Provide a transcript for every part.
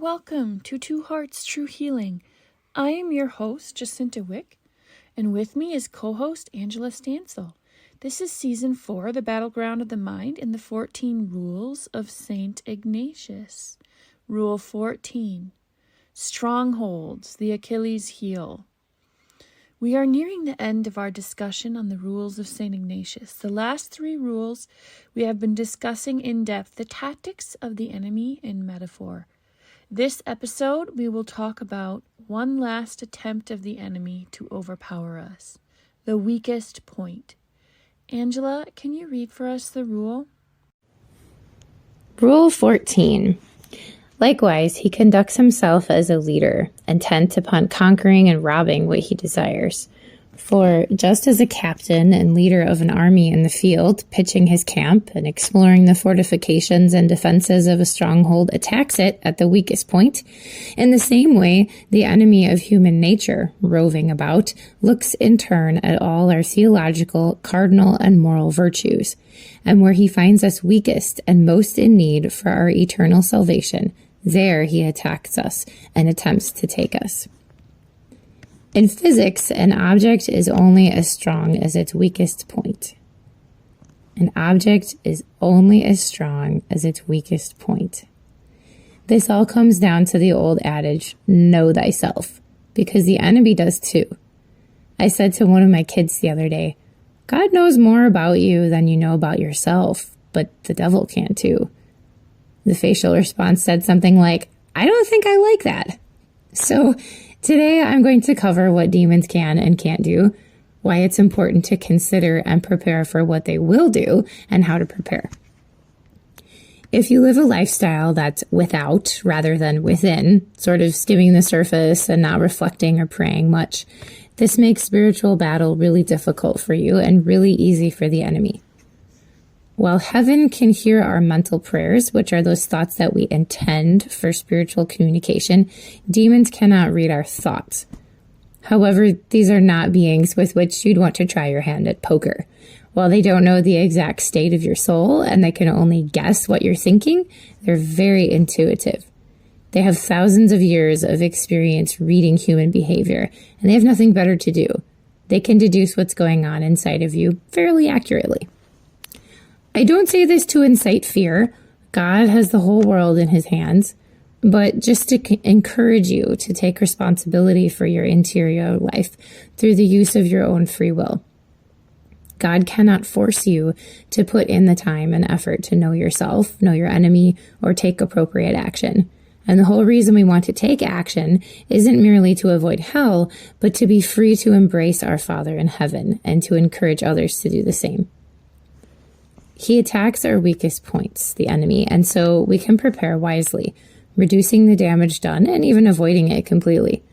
welcome to Two Hearts True Healing. I am your host, Jacinta Wick, and with me is co-host Angela Stansel. This is Season 4, The Battleground of the Mind and the 14 Rules of St. Ignatius. Rule 14, Strongholds, the Achilles heel. We are nearing the end of our discussion on the rules of St. Ignatius. The last 3 rules we have been discussing in depth the tactics of the enemy in metaphor. This episode, we will talk about one last attempt of the enemy to overpower us, the weakest point. Angela, can you read for us the rule? Rule 14. Likewise, he conducts himself as a leader, intent upon conquering and robbing what he desires. For just as a captain and leader of an army in the field, pitching his camp and exploring the fortifications and defenses of a stronghold, attacks it at the weakest point, in the same way, the enemy of human nature, roving about, looks in turn at all our theological, cardinal, and moral virtues, and where he finds us weakest and most in need for our eternal salvation, there he attacks us and attempts to take us. In physics, an object is only as strong as its weakest point. An object is only as strong as its weakest point. This all comes down to the old adage, know thyself, because the enemy does too. I said to one of my kids the other day, God knows more about you than you know about yourself, but the devil can too. The facial response said something like, I don't think I like that. So today I'm going to cover what demons can and can't do, why it's important to consider and prepare for what they will do, and how to prepare. If you live a lifestyle that's without rather than within, sort of skimming the surface and not reflecting or praying much, this makes spiritual battle really difficult for you and really easy for the enemy. While heaven can hear our mental prayers, which are those thoughts that we intend for spiritual communication, demons cannot read our thoughts. However, these are not beings with which you'd want to try your hand at poker. While they don't know the exact state of your soul and they can only guess what you're thinking, they're very intuitive. They have thousands of years of experience reading human behavior, and they have nothing better to do. They can deduce what's going on inside of you fairly accurately. I don't say this to incite fear. God has the whole world in his hands, but just to encourage you to take responsibility for your interior life through the use of your own free will. God cannot force you to put in the time and effort to know yourself, know your enemy, or take appropriate action. And the whole reason we want to take action isn't merely to avoid hell, but to be free to embrace our Father in heaven and to encourage others to do the same. He attacks our weakest points, the enemy, and so we can prepare wisely, reducing the damage done and even avoiding it completely.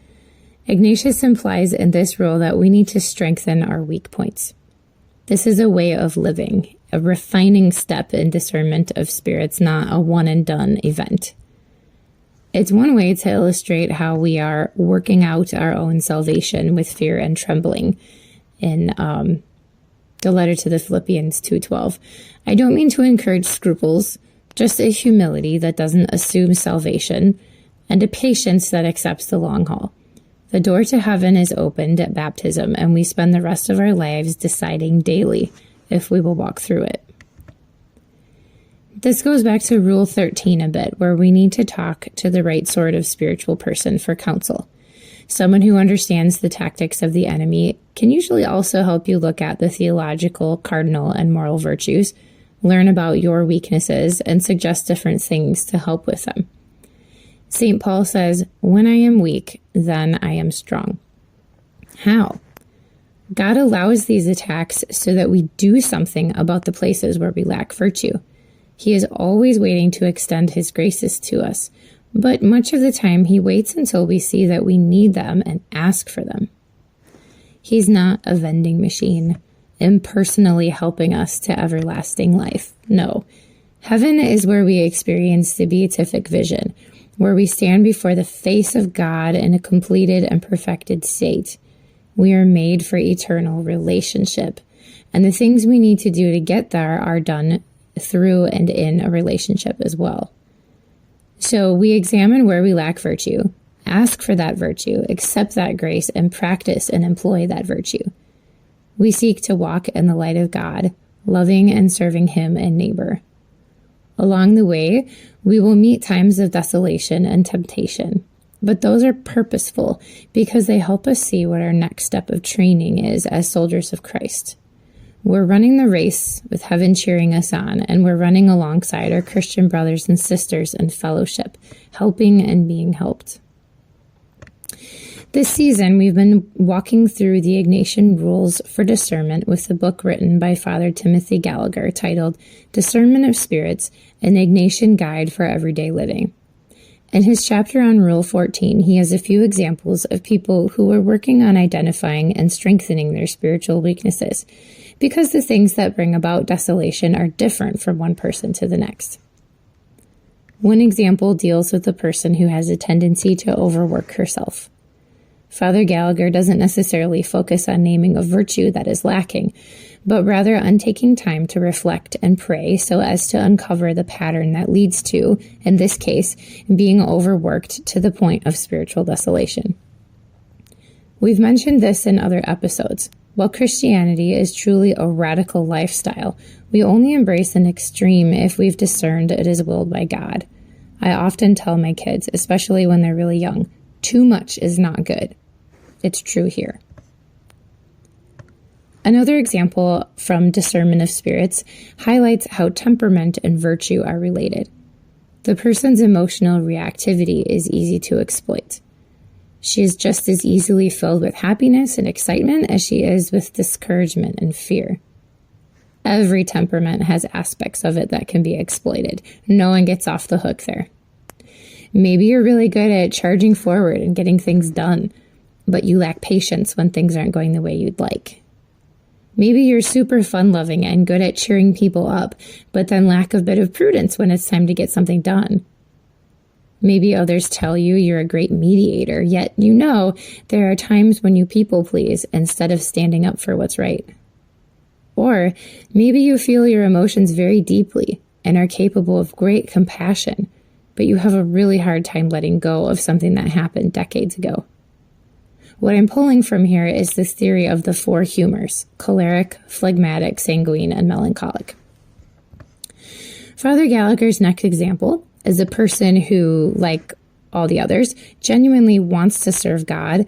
Ignatius implies in this rule that we need to strengthen our weak points. This is a way of living, a refining step in discernment of spirits, not a one-and-done event. It's one way to illustrate how we are working out our own salvation with fear and trembling in the letter to the Philippians 2:12. I don't mean to encourage scruples, just a humility that doesn't assume salvation, and a patience that accepts the long haul. The door to heaven is opened at baptism, and we spend the rest of our lives deciding daily if we will walk through it. This goes back to Rule 13 a bit, where we need to talk to the right sort of spiritual person for counsel. Someone who understands the tactics of the enemy can usually also help you look at the theological, cardinal, and moral virtues, learn about your weaknesses, and suggest different things to help with them. St. Paul says, when I am weak, then I am strong. How? God allows these attacks so that we do something about the places where we lack virtue. He is always waiting to extend his graces to us, but much of the time he waits until we see that we need them and ask for them. He's not a vending machine, impersonally helping us to everlasting life. No. Heaven is where we experience the beatific vision, where we stand before the face of God in a completed and perfected state. We are made for eternal relationship, and the things we need to do to get there are done through and in a relationship as well. So we examine where we lack virtue, ask for that virtue, accept that grace, and practice and employ that virtue. We seek to walk in the light of God, loving and serving Him and neighbor. Along the way, we will meet times of desolation and temptation, but those are purposeful because they help us see what our next step of training is as soldiers of Christ. We're running the race with heaven cheering us on, and we're running alongside our Christian brothers and sisters in fellowship, helping and being helped. This season, we've been walking through the Ignatian Rules for Discernment with the book written by Father Timothy Gallagher titled Discernment of Spirits, an Ignatian Guide for Everyday Living. In his chapter on Rule 14, he has a few examples of people who were working on identifying and strengthening their spiritual weaknesses, because the things that bring about desolation are different from one person to the next. One example deals with a person who has a tendency to overwork herself. Father Gallagher doesn't necessarily focus on naming a virtue that is lacking, but rather on taking time to reflect and pray so as to uncover the pattern that leads to, in this case, being overworked to the point of spiritual desolation. We've mentioned this in other episodes. While Christianity is truly a radical lifestyle, we only embrace an extreme if we've discerned it is willed by God. I often tell my kids, especially when they're really young, too much is not good. It's true here. Another example from Discernment of Spirits highlights how temperament and virtue are related. The person's emotional reactivity is easy to exploit. She is just as easily filled with happiness and excitement as she is with discouragement and fear. Every temperament has aspects of it that can be exploited. No one gets off the hook there. Maybe you're really good at charging forward and getting things done, but you lack patience when things aren't going the way you'd like. Maybe you're super fun-loving and good at cheering people up, but then lack a bit of prudence when it's time to get something done. Maybe others tell you you're a great mediator, yet you know there are times when you people please instead of standing up for what's right. Or maybe you feel your emotions very deeply and are capable of great compassion, but you have a really hard time letting go of something that happened decades ago. What I'm pulling from here is this theory of the four humors: choleric, phlegmatic, sanguine, and melancholic. Father Gallagher's next example is a person who, like all the others, genuinely wants to serve God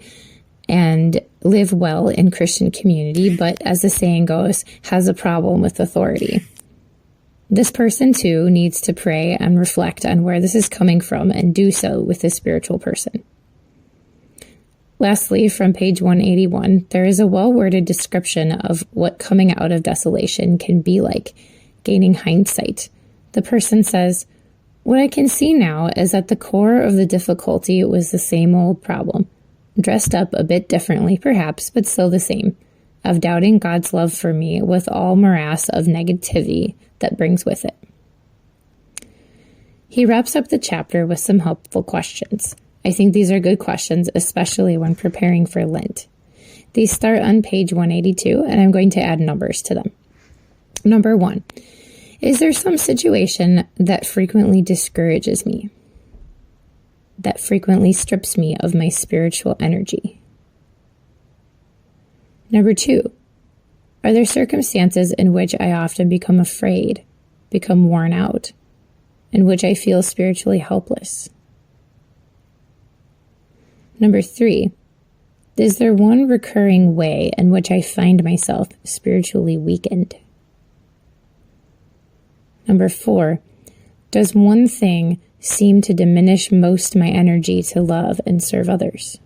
and live well in Christian community, but as the saying goes, has a problem with authority. This person, too, needs to pray and reflect on where this is coming from and do so with a spiritual person. Lastly, from page 181, there is a well-worded description of what coming out of desolation can be like, gaining hindsight. The person says, "What I can see now is that the core of the difficulty was the same old problem, dressed up a bit differently perhaps, but still the same, of doubting God's love for me with all morass of negativity that brings with it." He wraps up the chapter with some helpful questions. I think these are good questions, especially when preparing for Lent. These start on page 182, and I'm going to add numbers to them. Number 1. Is there some situation that frequently discourages me? That frequently strips me of my spiritual energy? Number 2. Are there circumstances in which I often become afraid, become worn out, in which I feel spiritually helpless? Number 3, is there one recurring way in which I find myself spiritually weakened? Number 4, does one thing seem to diminish most my energy to love and serve others?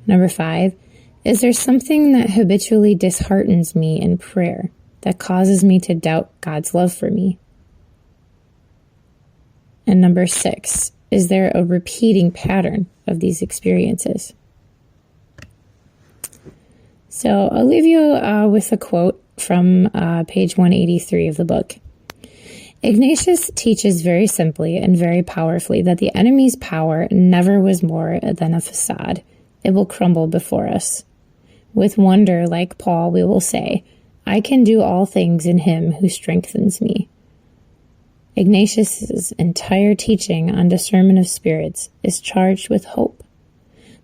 Number 5, is there something that habitually disheartens me in prayer, that causes me to doubt God's love for me? And number 6, is there a repeating pattern of these experiences? So I'll leave you with a quote from page 183 of the book. Ignatius teaches very simply and very powerfully that the enemy's power never was more than a facade. It will crumble before us. With wonder, like Paul, we will say, "I can do all things in him who strengthens me." Ignatius's entire teaching on discernment of spirits is charged with hope.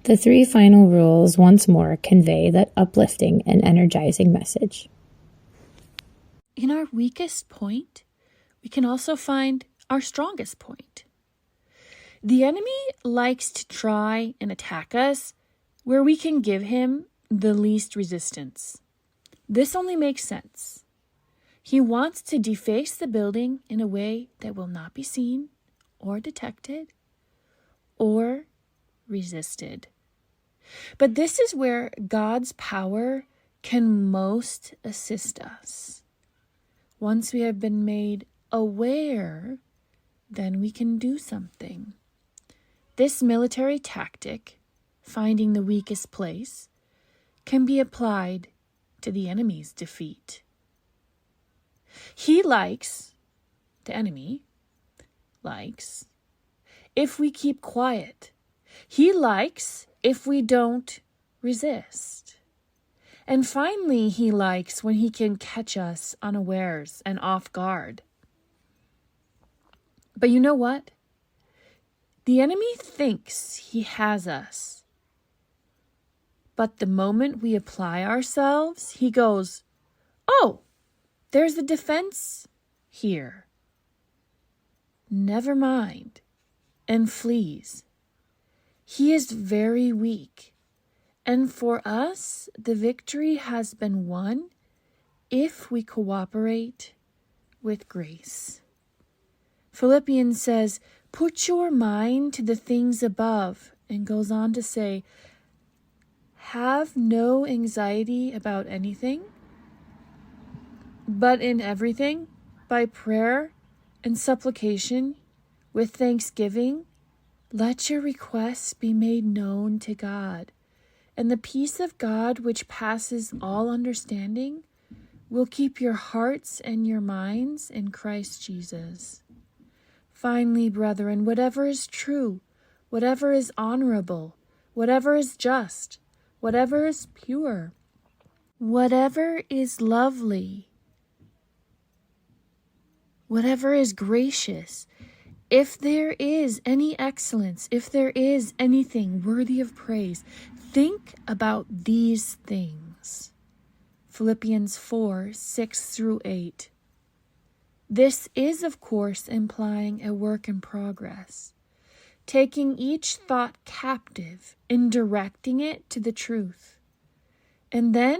The three final rules once more convey that uplifting and energizing message. In our weakest point, we can also find our strongest point. The enemy likes to try and attack us where we can give him the least resistance. This only makes sense. He wants to deface the building in a way that will not be seen or detected or resisted. But this is where God's power can most assist us. Once we have been made aware, then we can do something. This military tactic, finding the weakest place, can be applied to the enemy's defeat. The enemy likes, if we keep quiet. He likes if we don't resist. And finally, he likes when he can catch us unawares and off guard. But you know what? The enemy thinks he has us. But the moment we apply ourselves, he goes, "Oh, there's a defense here. Never mind," and flees. He is very weak. And for us, the victory has been won if we cooperate with grace. Philippians says, "Put your mind to the things above," and goes on to say, "Have no anxiety about anything, but in everything, by prayer and supplication, with thanksgiving, let your requests be made known to God. And the peace of God, which passes all understanding, will keep your hearts and your minds in Christ Jesus. Finally, brethren, whatever is true, whatever is honorable, whatever is just, whatever is pure, whatever is lovely, whatever is gracious, if there is any excellence, if there is anything worthy of praise, think about these things." Philippians 4:6-8. This is, of course, implying a work in progress, taking each thought captive and directing it to the truth, and then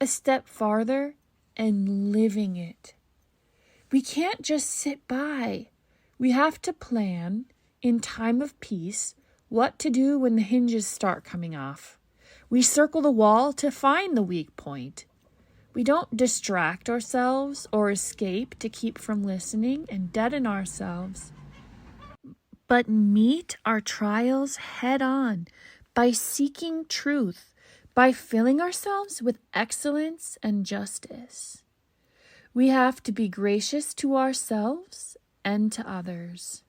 a step farther and living it. We can't just sit by. We have to plan, in time of peace, what to do when the hinges start coming off. We circle the wall to find the weak point. We don't distract ourselves or escape to keep from listening and deaden ourselves, but meet our trials head on by seeking truth, by filling ourselves with excellence and justice. We have to be gracious to ourselves and to others.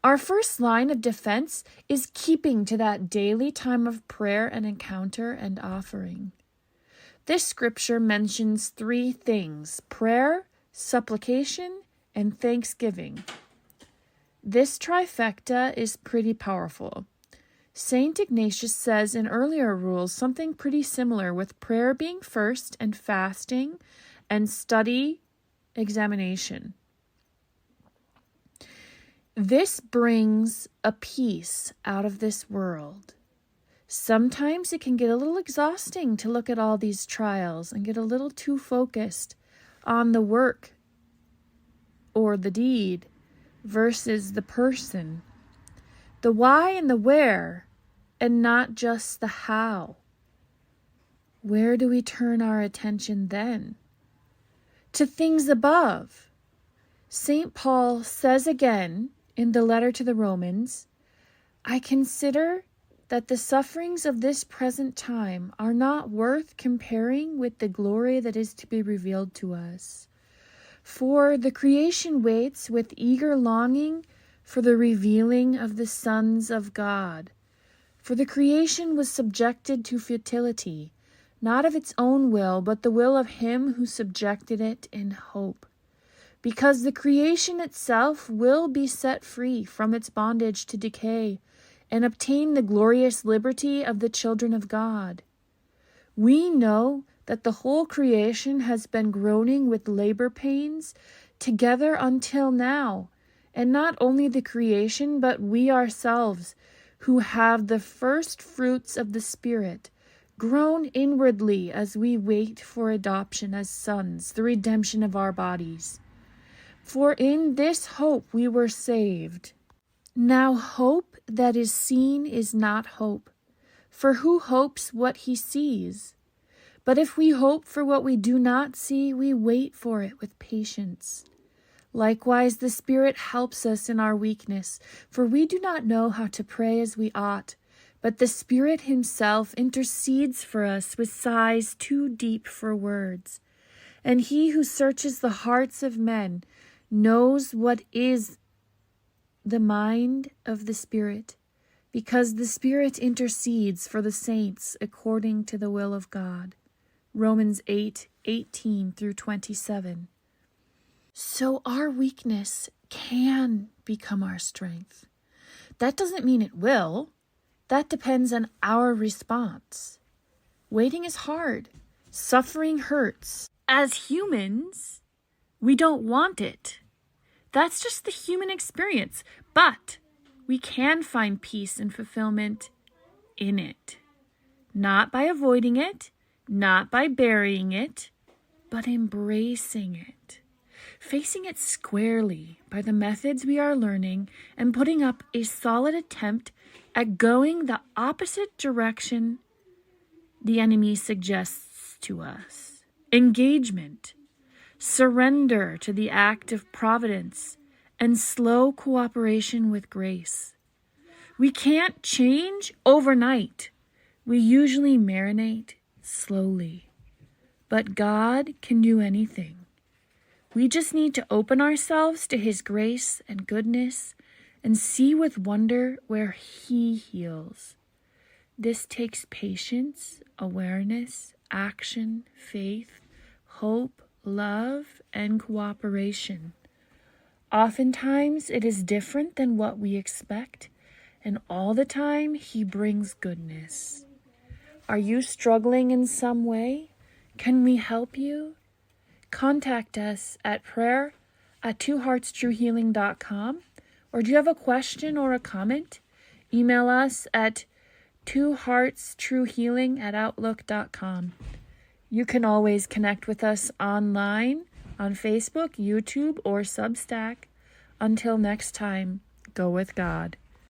Our first line of defense is keeping to that daily time of prayer and encounter and offering. This scripture mentions three things: prayer, supplication, and thanksgiving. This trifecta is pretty powerful. Saint Ignatius says in earlier rules something pretty similar, with prayer being first and fasting and study examination. This brings a peace out of this world. Sometimes it can get a little exhausting to look at all these trials and get a little too focused on the work or the deed versus the person, the why and the where, and not just the how. Where do we turn our attention then? To things above. St. Paul says again in the letter to the Romans, "I consider that the sufferings of this present time are not worth comparing with the glory that is to be revealed to us. For the creation waits with eager longing for the revealing of the sons of God. For the creation was subjected to futility, not of its own will, but the will of him who subjected it in hope, because the creation itself will be set free from its bondage to decay and obtain the glorious liberty of the children of God. We know that the whole creation has been groaning with labor pains together until now, and not only the creation, but we ourselves, who have the first fruits of the Spirit, groan inwardly as we wait for adoption as sons, the redemption of our bodies. For in this hope we were saved. Now hope that is seen is not hope, for who hopes what he sees? But if we hope for what we do not see, we wait for it with patience. Likewise, the Spirit helps us in our weakness, for we do not know how to pray as we ought, but the Spirit himself intercedes for us with sighs too deep for words. And he who searches the hearts of men knows what is the mind of the Spirit, because the Spirit intercedes for the saints according to the will of God. Romans 8:18 through 27. So our weakness can become our strength. That doesn't mean it will. That depends on our response. Waiting is hard. Suffering hurts. As humans, we don't want it. That's just the human experience. But we can find peace and fulfillment in it. Not by avoiding it, not by burying it, but embracing it. Facing it squarely by the methods we are learning and putting up a solid attempt at going the opposite direction the enemy suggests to us. Engagement, surrender to the act of providence, and slow cooperation with grace. We can't change overnight. We usually marinate slowly. But God can do anything. We just need to open ourselves to his grace and goodness and see with wonder where he heals. This takes patience, awareness, action, faith, hope, love, and cooperation. Oftentimes it is different than what we expect, and all the time he brings goodness. Are you struggling in some way? Can we help you? Contact us at prayer@twoheartstruehealing.com, or do you have a question or a comment? Email us at twoheartstruehealing@outlook.com. You can always connect with us online on Facebook, YouTube, or Substack. Until next time, go with God.